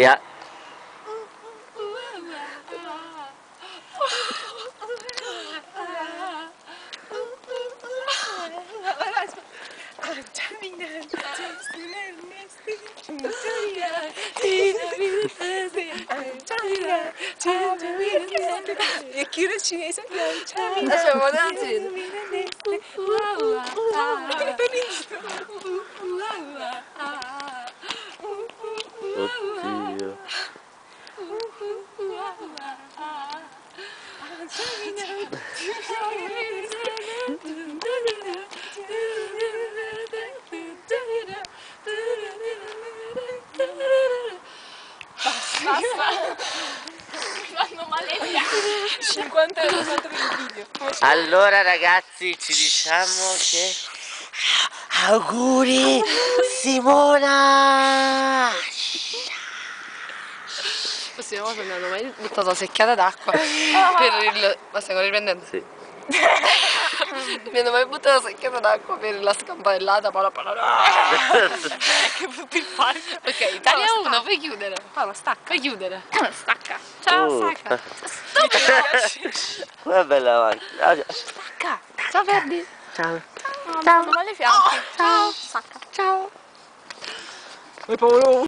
Yeah. E chi era cinese? Lasciamo dancing. Oddio. Fanno male gli occhi. 50 euro soltanto per il video. Allora ragazzi, ci diciamo che... Auguri Simona! Prossima volta non hanno mai buttato una secchiata d'acqua per il... Ma stai riprendendo? Sì. Mi hanno mai buttato una secchiata d'acqua per la scampellata, Paola. Che butti il palco. Ok, Italia 1, puoi chiudere. Paola, stacca. Puoi chiudere. Stacca. Ciao, stacca. Una bella macchina. Stacca. Ciao, Ferdi. Ciao. Ciao. Male fianchi. Ciao. Stacca. Ciao. Vai Paolo.